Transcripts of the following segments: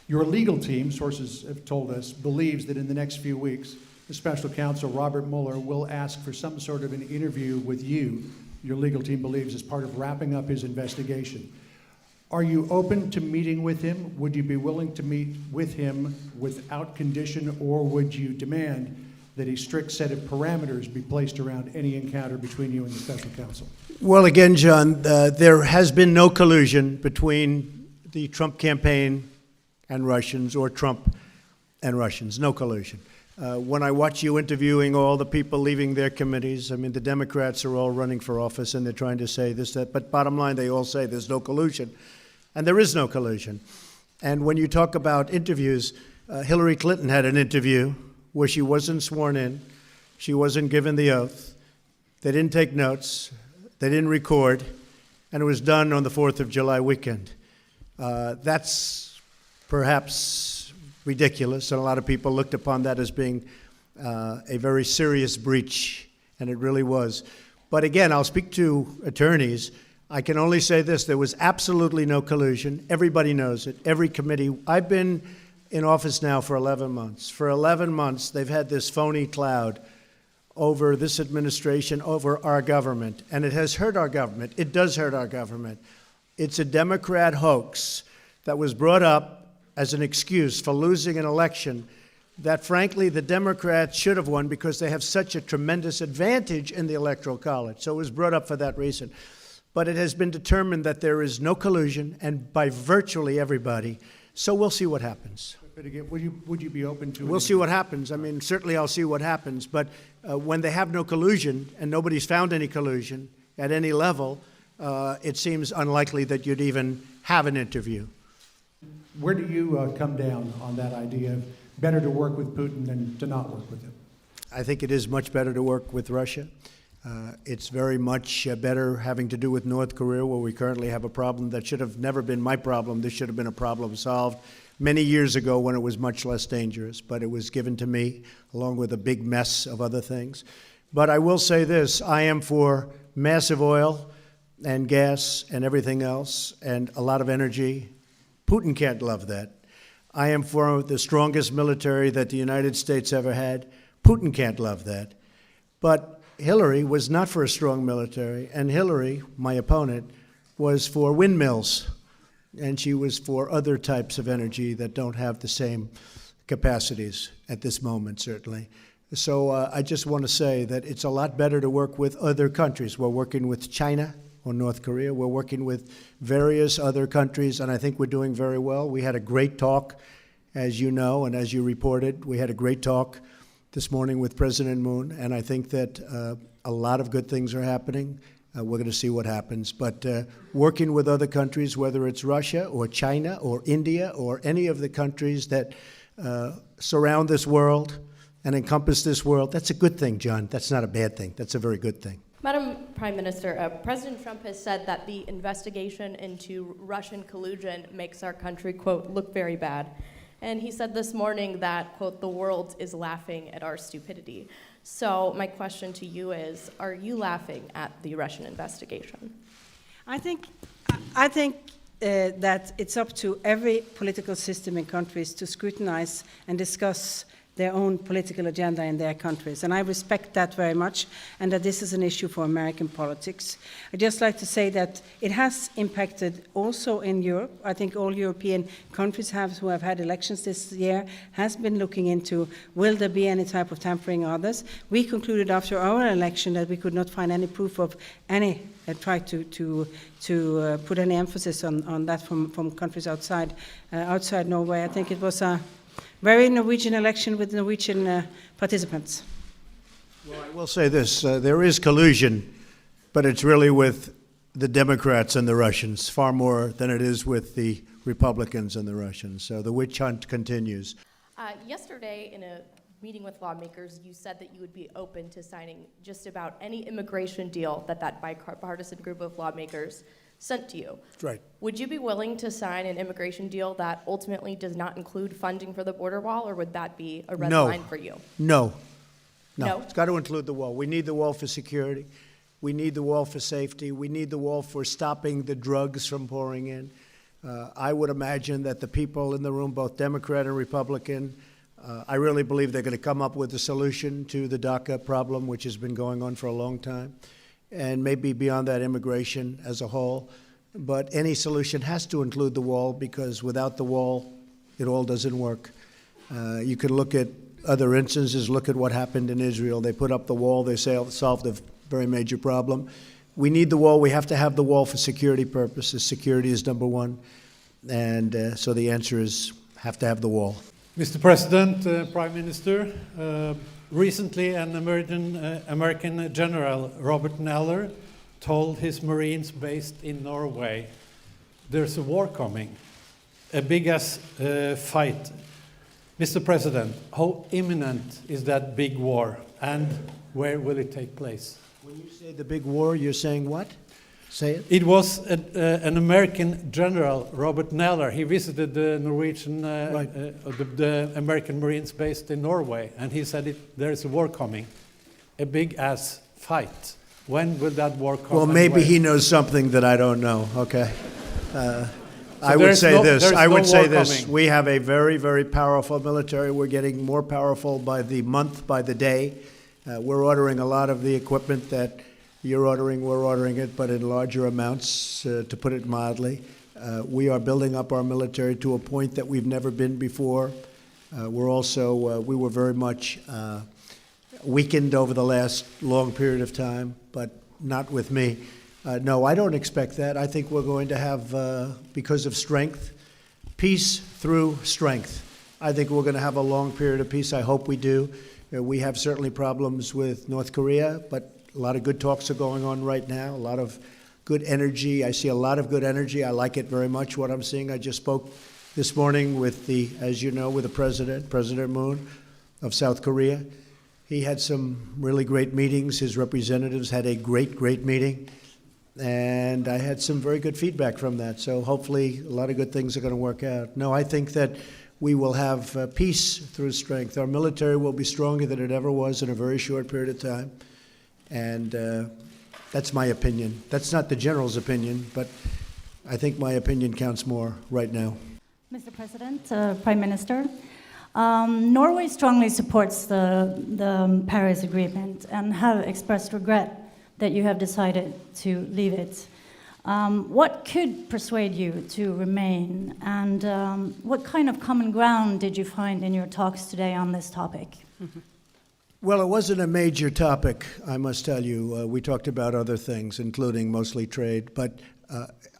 Your legal team, sources have told us, believes that in the next few weeks, the special counsel, Robert Mueller, will ask for some sort of an interview with you, your legal team believes, as part of wrapping up his investigation. Are you open to meeting with him? Would you be willing to meet with him without condition, or would you demand that a strict set of parameters be placed around any encounter between you and the special counsel? Well, again, John, there has been no collusion between the Trump campaign and Russians, or Trump and Russians, no collusion. When I watch you interviewing all the people leaving their committees, I mean, the Democrats are all running for office and they're trying to say this, that, but bottom line, they all say there's no collusion. And there is no collusion. And when you talk about interviews, Hillary Clinton had an interview where she wasn't sworn in, she wasn't given the oath, they didn't take notes, they didn't record, and it was done on the 4th of July weekend. That's perhaps ridiculous, and a lot of people looked upon that as being a very serious breach, and it really was. But again, I'll speak to attorneys. I can only say this: there was absolutely no collusion. Everybody knows it. Every committee. I've been in office now for 11 months. For 11 months, they've had this phony cloud over this administration, over our government, and it has hurt our government. It does hurt our government. It's a Democrat hoax that was brought up as an excuse for losing an election that, frankly, the Democrats should have won because they have such a tremendous advantage in the Electoral College. So it was brought up for that reason. But it has been determined that there is no collusion, and by virtually everybody. So we'll see what happens. But again, would you be open to it? We'll see what happens. I mean, certainly I'll see what happens. But when they have no collusion, and nobody's found any collusion at any level, it seems unlikely that you'd even have an interview. Where do you come down on that idea of better to work with Putin than to not work with him? I think it is much better to work with Russia. It's very much better having to do with North Korea, where we currently have a problem that should have never been my problem. This should have been a problem solved many years ago when it was much less dangerous, but it was given to me along with a big mess of other things. But I will say this: I am for massive oil and gas and everything else and a lot of energy. Putin can't love that. I am for the strongest military that the United States ever had. Putin can't love that. But Hillary was not for a strong military, and Hillary, my opponent, was for windmills, and she was for other types of energy that don't have the same capacities at this moment, certainly. So I just want to say that it's a lot better to work with other countries. We're working with China or North Korea. We're working with various other countries, and I think we're doing very well. We had a great talk, as you know, and as you reported. We had a great talk this morning with President Moon, and I think that a lot of good things are happening. We're going to see what happens. But working with other countries, whether it's Russia or China or India or any of the countries that surround this world and encompass this world, that's a good thing, John. That's not a bad thing. That's a very good thing. Madam Prime Minister, President Trump has said that the investigation into Russian collusion makes our country, quote, look very bad. And he said this morning that, quote, the world is laughing at our stupidity. So my question to you is, are you laughing at the Russian investigation? I think that it's up to every political system in countries to scrutinize and discuss their own political agenda in their countries. And I respect that very much, and that this is an issue for American politics. I'd just like to say that it has impacted also in Europe. I think all European countries who have had elections this year has been looking into, will there be any type of tampering or others? We concluded after our election that we could not find any proof of any try to put any emphasis on that from countries outside Norway. I think it was a very Norwegian election with Norwegian participants. Well, I will say this, there is collusion, but it's really with the Democrats and the Russians, far more than it is with the Republicans and the Russians. So the witch hunt continues. Yesterday, in a meeting with lawmakers, you said that you would be open to signing just about any immigration deal that bipartisan group of lawmakers sent to you. That's right. Would you be willing to sign an immigration deal that ultimately does not include funding for the border wall, or would that be a red line for you? No. No? It's got to include the wall. We need the wall for security. We need the wall for safety. We need the wall for stopping the drugs from pouring in. I would imagine that the people in the room, both Democrat and Republican, I really believe they're going to come up with a solution to the DACA problem, which has been going on for a long time, and maybe beyond that, immigration as a whole. But any solution has to include the wall, because without the wall, it all doesn't work. You can look at other instances. Look at what happened in Israel. They put up the wall. They solved a very major problem. We need the wall. We have to have the wall for security purposes. Security is number one. And so the answer is have to have the wall. Mr. President, Prime Minister, recently an American General, Robert Mueller, told his Marines based in Norway, there's a war coming, a big-ass fight. Mr. President, how imminent is that big war, and where will it take place? When you say the big war, you're saying what? Say it. It was an American general, Robert Mueller. He visited the Norwegian, the American Marines based in Norway, and he said there's a war coming, a big-ass fight. When will that war come? Well, maybe he knows something that I don't know, okay? I would say this. We have a very, very powerful military. We're getting more powerful by the month, by the day. We're ordering a lot of the equipment that you're ordering, we're ordering it, but in larger amounts, to put it mildly. We are building up our military to a point that we've never been before. We're also, we were very much weakened over the last long period of time, but not with me. No, I don't expect that. I think we're going to have, because of strength, peace through strength. I think we're going to have a long period of peace. I hope we do. We have certainly problems with North Korea, but a lot of good talks are going on right now, a lot of good energy. I see a lot of good energy. I like it very much, what I'm seeing. I just spoke this morning with as you know, with the president, President Moon of South Korea. He had some really great meetings. His representatives had a great, great meeting. And I had some very good feedback from that. So hopefully a lot of good things are going to work out. No, I think that we will have peace through strength. Our military will be stronger than it ever was in a very short period of time. And that's my opinion. That's not the general's opinion, but I think my opinion counts more right now. Mr. President, Prime Minister, Norway strongly supports the Paris Agreement and have expressed regret that you have decided to leave it. What could persuade you to remain, and what kind of common ground did you find in your talks today on this topic? Mm-hmm. Well, it wasn't a major topic, I must tell you. We talked about other things, including mostly trade. But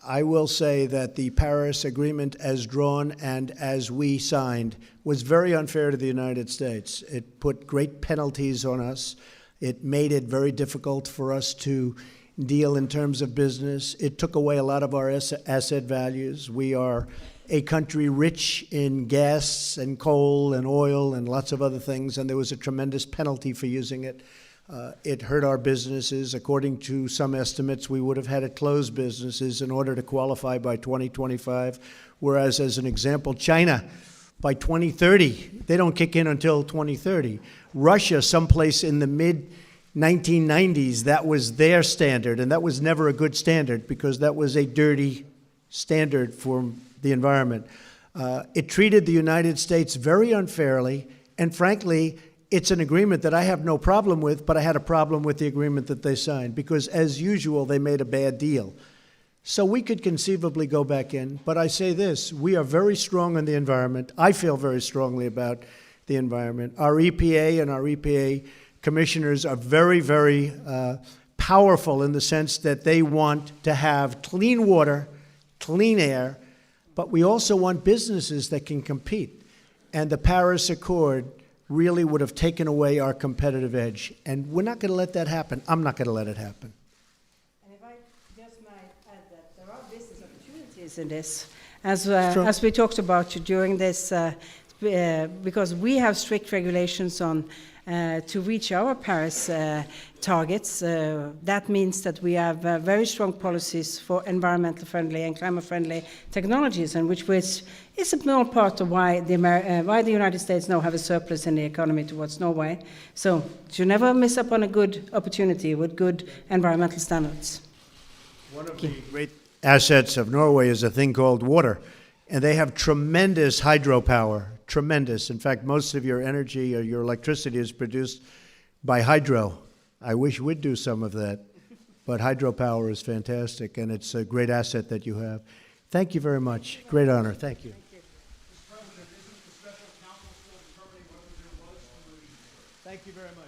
I will say that the Paris Agreement as drawn and as we signed was very unfair to the United States. It put great penalties on us. It made it very difficult for us to deal in terms of business. It took away a lot of our asset values. We are a country rich in gas and coal and oil and lots of other things, and there was a tremendous penalty for using it. It hurt our businesses. According to some estimates, we would have had to close businesses in order to qualify by 2025, whereas, as an example, China, by 2030, they don't kick in until 2030. Russia, someplace in the mid-1990s, that was their standard, and that was never a good standard because that was a dirty standard for the environment. It treated the United States very unfairly, and frankly, it's an agreement that I have no problem with, but I had a problem with the agreement that they signed because, as usual, they made a bad deal. So we could conceivably go back in, but I say this, we are very strong on the environment. I feel very strongly about the environment. Our EPA and our EPA commissioners are very, very powerful in the sense that they want to have clean water, clean air, but we also want businesses that can compete. And the Paris Accord really would have taken away our competitive edge. And we're not going to let that happen. I'm not going to let it happen. And if I just might add that there are business opportunities in this, as we talked about during this, because we have strict regulations on to reach our Paris targets. That means that we have very strong policies for environmental friendly and climate friendly technologies, and which is a small part of why the United States now have a surplus in the economy towards Norway. So you never miss up on a good opportunity with good environmental standards. One of the great assets of Norway is a thing called water. And they have tremendous hydropower, tremendous. In fact, most of your energy or your electricity is produced by hydro. I wish we'd do some of that. But hydropower is fantastic, and it's a great asset that you have. Thank you very much. Great honor. Thank you. Thank you very much.